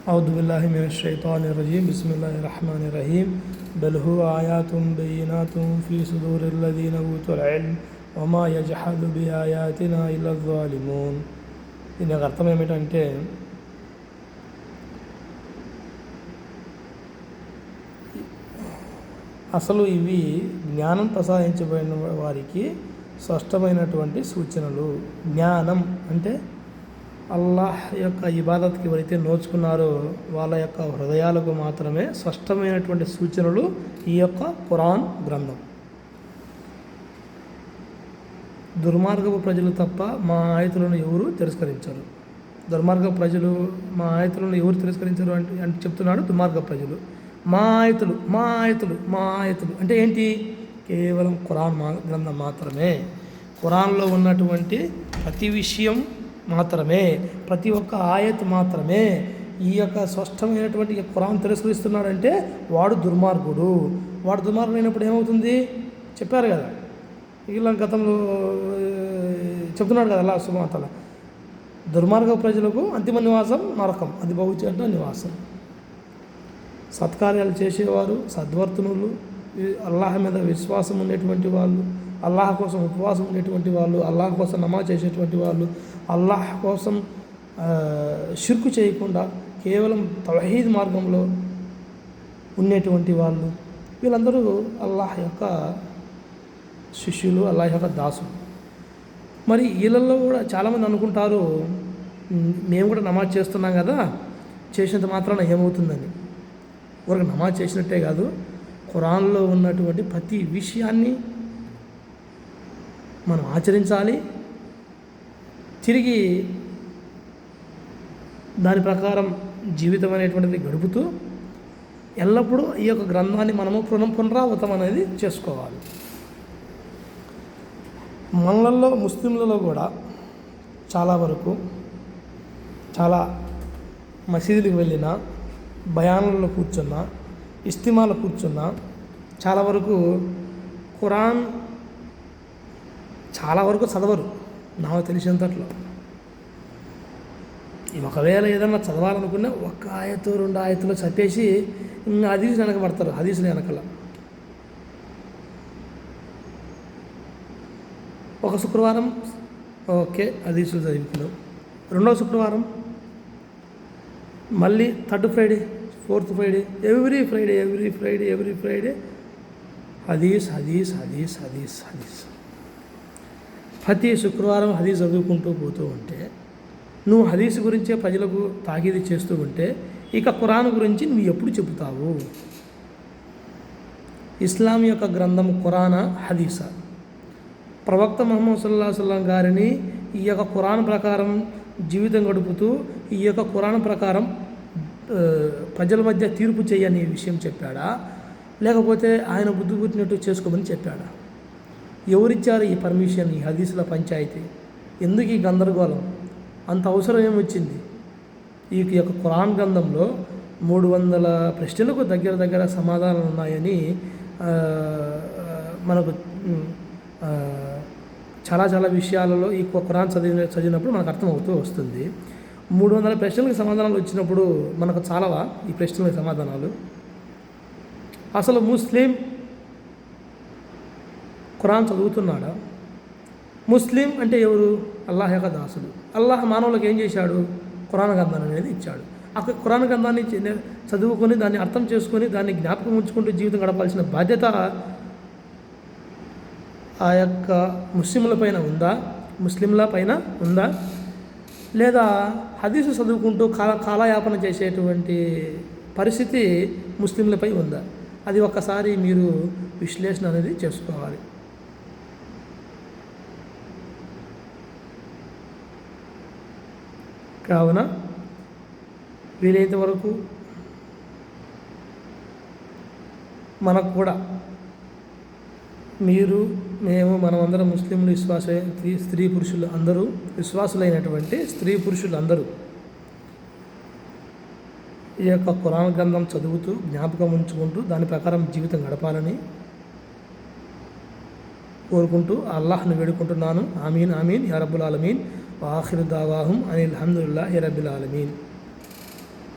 أعوذ بالله من الشيطان الرجيم بسم الله الرحمن الرحيم بل هو آيات بينات في صدور الذين أوتوا العلم وما يجحد بآياتنا إلا الظالمون. దీనికి అర్థం ఏమిటంటే అసలు ఇవి జ్ఞానం ప్రసాదించబడిన వారికి స్పష్టమైనటువంటి సూచనలు. జ్ఞానం అంటే అల్లాహ్ యొక్క ఇబాదత్కి ఎవరైతే నోచుకున్నారో వాళ్ళ యొక్క హృదయాలకు మాత్రమే స్పష్టమైనటువంటి సూచనలు ఈ యొక్క ఖురాన్ గ్రంథం. దుర్మార్గపు ప్రజలు తప్ప మా ఆయతులను ఎవరు తిరస్కరించరు. దుర్మార్గపు ప్రజలు మా ఆయతులను ఎవరు తిరస్కరించరు అంటే చెప్తున్నాడు. దుర్మార్గ ప్రజలు మా ఆయతులు అంటే ఏంటి? కేవలం ఖురాన్ గ్రంథం మాత్రమే, ఖురాన్లో ఉన్నటువంటి ప్రతి విషయం మాత్రమే, ప్రతి ఒక్క ఆయత్ మాత్రమే ఈ యొక్క స్పష్టమైనటువంటి ఖురాన్ తిరస్కరిస్తున్నాడంటే వాడు దుర్మార్గుడు. వాడు దుర్మార్గుడు అయినప్పుడు ఏమవుతుంది చెప్పారు కదా, ఇలా గతంలో చెప్తున్నాడు కదా అల్లాహ్ సుబ్హానహు వ తఆలా. దుర్మార్గ ప్రజలకు అంతిమ నివాసం నరకం, అది బహుచెడ్డ నివాసం. సత్కార్యాలు చేసేవారు, సద్వర్తనులు, అల్లాహ్ మీద విశ్వాసం ఉండేటువంటి వాళ్ళు, అల్లాహ్ కోసం ఉపవాసం ఉండేటువంటి వాళ్ళు, అల్లాహ్ కోసం నమాజ్ చేసేటువంటి వాళ్ళు, అల్లాహ్ కోసం షిర్కు చేయకుండా కేవలం తౌహీద్ మార్గంలో ఉండేటువంటి వాళ్ళు, వీళ్ళందరూ అల్లాహ్ యొక్క శిష్యులు, అల్లాహ్ యొక్క దాసులు. మరి వీళ్ళల్లో కూడా చాలామంది అనుకుంటారు మేము కూడా నమాజ్ చేస్తున్నాం కదా, చేసినంత మాత్రాన ఏమవుతుందని. ఊరికి నమాజ్ చేసినట్టే కాదు, ఖురాన్లో ఉన్నటువంటి ప్రతి విషయాన్ని మనం ఆచరించాలి, తిరిగి దాని ప్రకారం జీవితం అనేటువంటిది గడుపుతూ ఎల్లప్పుడూ ఈ యొక్క గ్రంథాన్ని మనము పునరావృతం అనేది చేసుకోవాలి. మనలలో ముస్లింలలో కూడా చాలా వరకు చాలా మసీదులకు వెళ్ళినా, బయాన్లలో కూర్చున్నా, ఇస్తిమాలో కూర్చున్నా చాలా వరకు ఖురాన్ చాలా వరకు చదవరు. నాకు తెలిసినంతట్లో ఒకవేళ ఏదన్నా చదవాలనుకున్నా ఒక్క ఆయతు రెండు ఆయతులు చదివేసి ఇంకా హదీస్ వెనక పడతారు. హదీసులు వెనకల ఒక శుక్రవారం ఓకే హదీసులు చదివించడం, రెండవ శుక్రవారం మళ్ళీ third Friday, fourth Friday, every Friday హదీస్. ప్రతి శుక్రవారం హదీస్ చదువుకుంటూ పోతూ ఉంటే, నువ్వు హదీస్ గురించే ప్రజలకు తాకీదు చేస్తూ ఉంటే ఇక ఖురాన్ గురించి నువ్వు ఎప్పుడు చెబుతావు? ఇస్లాం యొక్క గ్రంథం ఖురానా హదీసా? ప్రవక్త ముహమ్మద్ సల్లల్లాహు అలైహి వసల్లం గారిని ఈ యొక్క ఖురాన్ ప్రకారం జీవితం గడుపుతూ ఈ యొక్క ఖురాన్ ప్రకారం ప్రజల మధ్య తీర్పు చేయని విషయం చెప్పాడా, లేకపోతే ఆయన బుద్ధి పుట్టినట్టు చేసుకోమని చెప్పాడా? ఎవరిచ్చారు ఈ పర్మిషన్? ఈ హదీసుల పంచాయతీ ఎందుకు ఈ గందరగోళం? అంత అవసరం ఏమొచ్చింది? ఈ యొక్క ఖురాన్ గ్రంథంలో 300 ప్రశ్నలకు దగ్గర సమాధానాలు ఉన్నాయని మనకు చాలా విషయాలలో ఈ ఖురాన్ చదివినప్పుడు మనకు అర్థమవుతూ వస్తుంది. 300 ప్రశ్నలకు సమాధానాలు వచ్చినప్పుడు మనకు చాలవా ఈ ప్రశ్నలకు సమాధానాలు? అసలు ముస్లిం ఖురాన్ చదువుతున్నాడా? ముస్లిం అంటే ఎవరు? అల్లాహ్ యొక్క దాసుడు. అల్లాహ్ మానవులకు ఏం చేశాడు? ఖురాన్ గ్రంథాన్ని అనేది ఇచ్చాడు. ఆ ఖురాన్ గ్రంథాన్ని చదువుకొని దాన్ని అర్థం చేసుకొని దాన్ని జ్ఞాపకం ఉంచుకుంటూ జీవితం గడపాల్సిన బాధ్యత ఆ యొక్క ముస్లింల పైన ఉందా? లేదా హదీసు చదువుకుంటూ కాలయాపన చేసేటువంటి పరిస్థితి ముస్లింలపై ఉందా? అది ఒక్కసారి మీరు విశ్లేషణ అనేది చేసుకోవాలి. కావున వీలైనంత వరకు మనకు కూడా మనమందరం ముస్లింలు స్త్రీ పురుషులు అందరూ విశ్వాసులైనటువంటి స్త్రీ పురుషులు అందరూ ఈ యొక్క ఖురాన్ గ్రంథం చదువుతూ జ్ఞాపకం ఉంచుకుంటూ దాని ప్రకారం జీవితం గడపాలని కోరుకుంటూ అల్లాహ్ను వేడుకుంటున్నాను. ఆమీన్ యా రబ్బుల్ ఆలమీన్. ఆఖిరు దావాహుం అనిల్ హమ్దులిల్లాహి రబ్బిల్ ఆలమీన్.